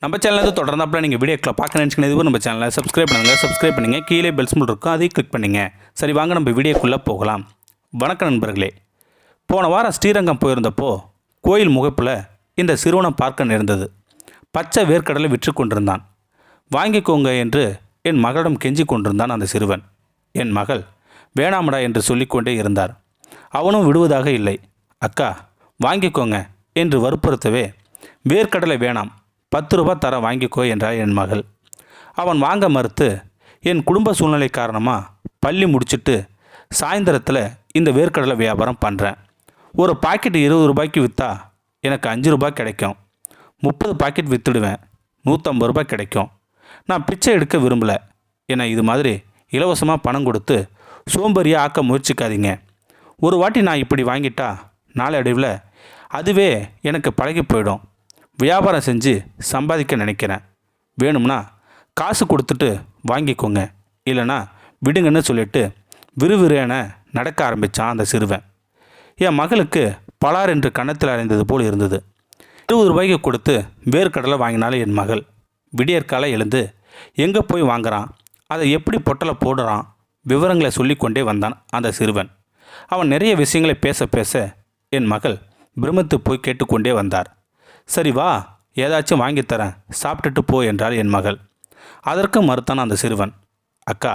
நம்ம சேனலில் தொடர்ந்தாப்பில் நீங்கள் வீடியோக்களை பார்க்க நினச்சிக்கிறது நம்ம சேனலை சப்ஸ்கிரைப் பண்ணுங்கள் கீழே பெல் சிம்பல் இருக்கும் அதையும் கிளிக் பண்ணுங்கள். சரி வாங்க நம்ம வீடியோக்குள்ளே போகலாம். வணக்கம் நண்பர்களே. போன வாரம் ஸ்ரீரங்கம் போயிருந்தப்போ கோயில் முகப்பில் இந்த சிறுவனை பார்க்க நேர்ந்தது. பச்சை வேர்க்கடலை விற்று கொண்டிருந்தான். வாங்கிக்கோங்க என்று என் மகளிடம் கெஞ்சி கொண்டிருந்தான் அந்த சிறுவன். என் மகள் வேணாமடா என்று சொல்லிக்கொண்டே இருந்தார். அவனும் விடுவதாக இல்லை. அக்கா வாங்கிக்கோங்க என்று வற்புறுத்தவே வேர்க்கடலை வேணாம், 10 ரூபா தர வாங்கிக்கோ என்றார் என் மகள். அவன் வாங்க மறுத்து, என் குடும்ப சூழ்நிலை காரணமாக பள்ளி முடிச்சுட்டு சாயந்தரத்தில் இந்த வேர்க்கடலை வியாபாரம் பண்ணுறேன். ஒரு பாக்கெட் 20 ரூபாய்க்கு விற்றா எனக்கு 5 ரூபாய் கிடைக்கும். 30 பாக்கெட் விற்றுடுவேன், 150 ரூபாய் கிடைக்கும். நான் பிச்சை எடுக்க விரும்பலை. ஏன்னா இது மாதிரி இலவசமாக பணம் கொடுத்து சோம்பேறியாக ஆக்க முயற்சிக்காதீங்க. ஒரு வாட்டி நான் இப்படி வாங்கிட்டா நாளடைவில் அதுவே எனக்கு பழகி போயிடும். வியாபாரம் செஞ்சு சம்பாதிக்க நினைக்கிறேன். வேணும்னா காசு கொடுத்துட்டு வாங்கிக்கோங்க, இல்லைனா விடுங்கன்னு சொல்லிட்டு விறுவிறுன நடக்க ஆரம்பித்தான் அந்த சிறுவன். என் மகளுக்கு பலார் என்று கன்னத்தில் அறைந்தது போல் இருந்தது. 20 ரூபாய்க்கு கொடுத்து வேர்க்கடலை வாங்கினாலும் என் மகள் விடியற்காலை எழுந்து எங்கே போய் வாங்குறான், அதை எப்படி பொட்டலை போடுறான், விவரங்களை சொல்லிக்கொண்டே வந்தான் அந்த சிறுவன். அவன் நிறைய விஷயங்களை பேச பேச என் மகள் பிரமித்து போய் கேட்டுக்கொண்டே வந்தார். சரி வா, ஏதாச்சும் வாங்கித்தரேன், சாப்பிட்டுட்டு போ என்றாள் என் மகள். அதற்கு மறுத்தான் அந்த சிறுவன். அக்கா,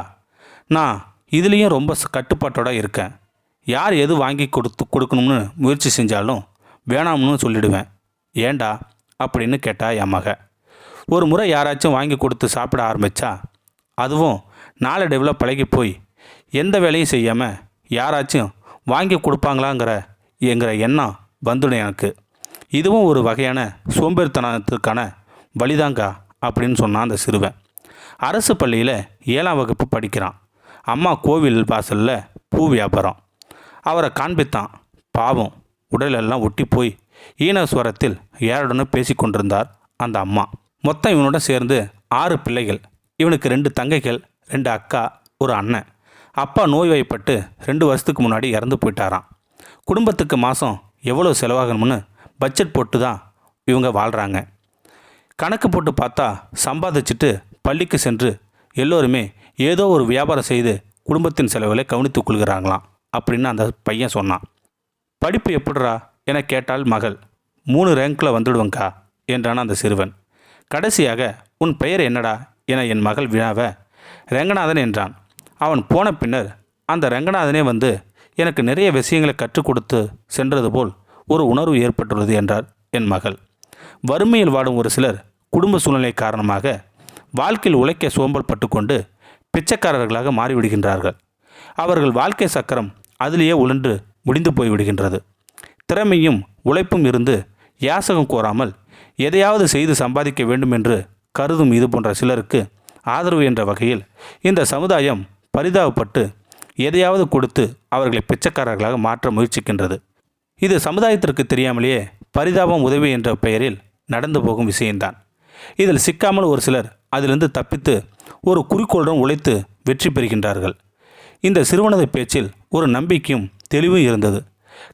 நான் இதுலேயும் ரொம்ப கட்டுப்பாட்டோடு இருக்கேன். யார் எது வாங்கி கொடுக்கணும்னு முயற்சி செஞ்சாலும் வேணாம்னு சொல்லிடுவேன். ஏண்டா அப்படின்னு கேட்டா என் மக. ஒரு முறை யாராச்சும் வாங்கி கொடுத்து சாப்பிட ஆரம்பித்தா அதுவும் நாளடைவில் பழகி போய் எந்த வேலையும் செய்யாமல் யாராச்சும் வாங்கி கொடுப்பாங்களாங்கிற எண்ணம் வந்துடும் எனக்கு. இதுவும் ஒரு வகையான சோம்பேறித்தனத்துக்கான வழிதாங்கா அப்படின்னு சொன்னான் அந்த சிறுவன். அரசு பள்ளியில் 7ஆம் வகுப்பு படிக்கிறான். அம்மா கோவில் வாசலில் பூ வியாபாரம். அவரை காண்பித்தான். பாவம், உடலெல்லாம் ஒட்டி போய் ஈனஸ்வரத்தில் யாருடனும் பேசி கொண்டிருந்தார் அந்த அம்மா. மொத்தம் இவனோட சேர்ந்து 6 பிள்ளைகள். இவனுக்கு 2 தங்கைகள், 2 அக்கா, ஒரு அண்ணன். அப்பா நோய்வாய்ப்பட்டு 2 வருஷத்துக்கு முன்னாடி இறந்து போயிட்டாராம். குடும்பத்துக்கு மாதம் எவ்வளோ செலவாகணும்னு பட்ஜெட் போட்டு தான் இவங்க வாழ்கிறாங்க. கணக்கு போட்டு பார்த்தா சம்பாதிச்சுட்டு பள்ளிக்கு சென்று எல்லோருமே ஏதோ ஒரு வியாபாரம் செய்து குடும்பத்தின் செலவுகளை கவனித்துக் கொள்கிறாங்களாம் அப்படின்னு அந்த பையன் சொன்னான். படிப்பு எப்படிரா என கேட்டால் மகள். 3 ரேங்கில் வந்துடுவங்கக்கா என்றான் அந்த சிறுவன். கடைசியாக உன் பெயர் என்னடா என என் மகள் வினாவ ரங்கநாதன் என்றான். அவன் போன பின்னர் அந்த ரங்கநாதனே வந்து எனக்கு நிறைய விஷயங்களை கற்றுக் கொடுத்து சென்றது போல் ஒரு உணர்வு ஏற்பட்டுள்ளது என்றார் என் மகள். வறுமையில் வாடும் ஒரு சிலர் குடும்ப சூழ்நிலை காரணமாக வாழ்க்கையில் உழைக்க சோம்பல் பட்டுக்கொண்டு பிச்சைக்காரர்களாக மாறிவிடுகின்றார்கள். அவர்கள் வாழ்க்கை சக்கரம் அதிலேயே உழன்று முடிந்து போய்விடுகின்றது. திறமையும் உழைப்பும் இருந்து யாசகம் கோராமல் எதையாவது செய்து சம்பாதிக்க வேண்டும் என்று கருதும் இது போன்ற சிலருக்கு ஆதரவு என்ற வகையில் இந்த சமுதாயம் பரிதாபப்பட்டு எதையாவது கொடுத்து அவர்களை பிச்சைக்காரர்களாக மாற்ற முயற்சிக்கின்றது. இது சமுதாயத்திற்கு தெரியாமலேயே பரிதாபம் உதவி என்ற பெயரில் நடந்து போகும் விஷயம்தான். இதில் சிக்காமல் ஒரு சிலர் அதிலிருந்து தப்பித்து ஒரு குறிக்கோளுடன் உழைத்து வெற்றி பெறுகின்றார்கள். இந்த சிறுவனது பேச்சில் ஒரு நம்பிக்கையும் தெளிவும் இருந்தது.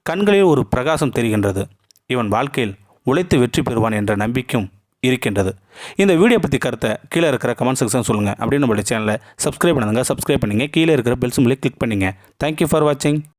கண்களில் ஒரு பிரகாசம் தெரிகின்றது. இவன் வாழ்க்கையில் உழைத்து வெற்றி பெறுவான் என்ற நம்பிக்கையும் இருக்கின்றது. இந்த வீடியோ பற்றி கருத்தை கீழே இருக்கிற கமெண்ட் செக்ஷன் சொல்லுங்கள். அப்படின்னு நம்மளுடைய சேனலை சப்ஸ்கிரைப் பண்ணுங்கள். கீழே இருக்கிற பெல் சிம்பலை கிளிக் பண்ணுங்கள். தேங்க்யூ ஃபார் வாட்சிங்.